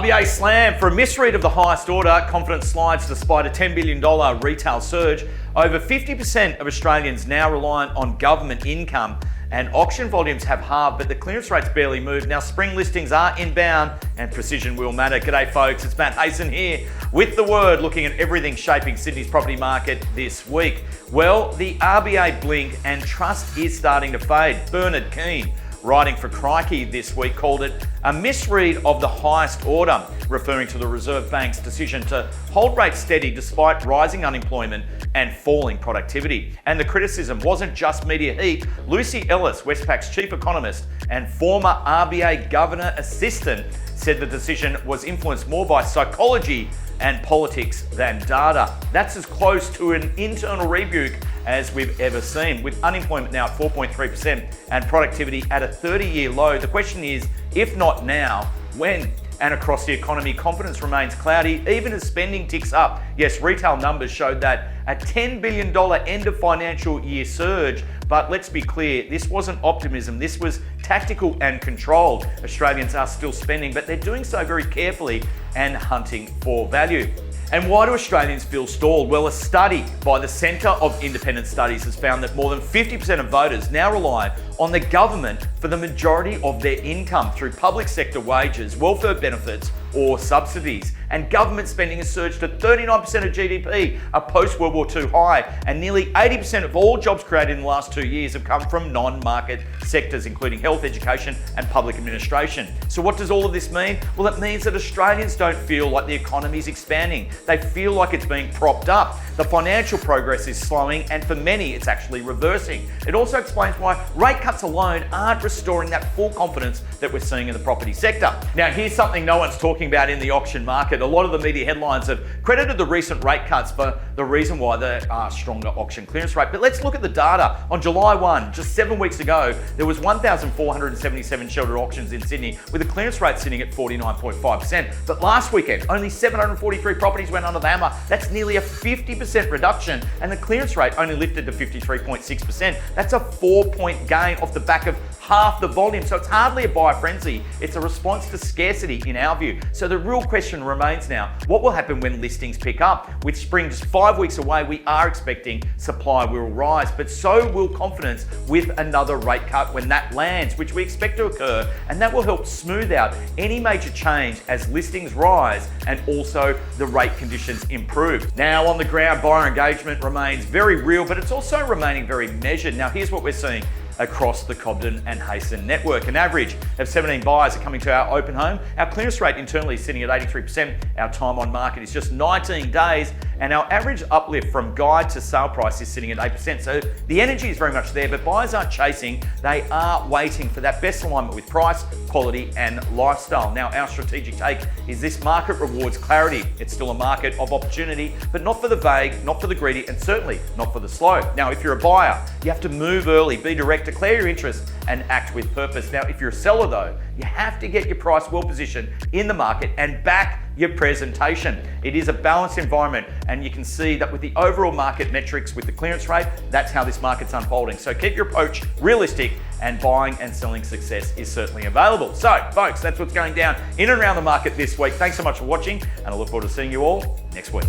RBA slam for a misread of the highest order. Confidence slides despite a $10 billion retail surge. Over 50% of Australians now reliant on government income, and auction volumes have halved, but the clearance rates barely moved. Now spring listings are inbound and precision will matter. G'day folks, it's Matt Hayson here with The Word, looking at everything shaping Sydney's property market this week. Well, the RBA blink and trust is starting to fade. Bernard Keane, writing for Crikey this week, called it a misread of the highest order, referring to the Reserve Bank's decision to hold rates steady despite rising unemployment and falling productivity. And the criticism wasn't just media heat. Lucy Ellis, Westpac's chief economist and former RBA governor assistant, said the decision was influenced more by psychology and politics than data. That's as close to an internal rebuke as we've ever seen. With unemployment now at 4.3% and productivity at a 30-year low, the question is, if not now, when? And across the economy, confidence remains cloudy, even as spending ticks up. Yes, retail numbers showed that a $10 billion end of financial year surge, but let's be clear, this wasn't optimism, this was tactical and controlled. Australians are still spending, but they're doing so very carefully and hunting for value. And why do Australians feel stalled? Well, a study by the Centre of Independent Studies has found that more than 50% of voters now rely on the government for the majority of their income through public sector wages, welfare benefits, or subsidies. And government spending has surged to 39% of GDP, a post-World War II high, and nearly 80% of all jobs created in the last 2 years have come from non-market sectors, including health, education, and public administration. So what does all of this mean? Well, it means that Australians don't feel like the economy is expanding. They feel like it's being propped up. The financial progress is slowing, and for many, it's actually reversing. It also explains why rate cuts alone aren't restoring that full confidence that we're seeing in the property sector. Now, here's something no one's talking about in the auction market. A lot of the media headlines have credited the recent rate cuts for the reason why there are stronger auction clearance rate. But let's look at the data. On July 1, just 7 weeks ago, there was 1,477 shelter auctions in Sydney, with a clearance rate sitting at 49.5%. But last weekend, only 743 properties went under the hammer. That's nearly a 50% reduction, and the clearance rate only lifted to 53.6%. That's a 4-point gain off the back of half the volume. So it's hardly a buyer frenzy. It's a response to scarcity in our view. So the real question remains now, what will happen when listings pick up? With spring just 5 weeks away, we are expecting supply will rise, but so will confidence with another rate cut when that lands, which we expect to occur, and that will help smooth out any major change as listings rise and also the rate conditions improve. Now on the ground, buyer engagement remains very real, but it's also remaining very measured. Now here's what we're seeing across the Cobden and Hayson network. An average of 17 buyers are coming to our open home. Our clearance rate internally is sitting at 83%. Our time on market is just 19 days, and our average uplift from guide to sale price is sitting at 8%. So the energy is very much there, but buyers aren't chasing. They are waiting for that best alignment with price, quality, and lifestyle. Now, our strategic take is this market rewards clarity. It's still a market of opportunity, but not for the vague, not for the greedy, and certainly not for the slow. Now, if you're a buyer, you have to move early, be direct, declare your interest, and act with purpose. Now, if you're a seller though, you have to get your price well positioned in the market and back your presentation. It is a balanced environment, and you can see that with the overall market metrics, with the clearance rate, that's how this market's unfolding. So keep your approach realistic, and buying and selling success is certainly available. So folks, that's what's going down in and around the market this week. Thanks so much for watching, and I look forward to seeing you all next week.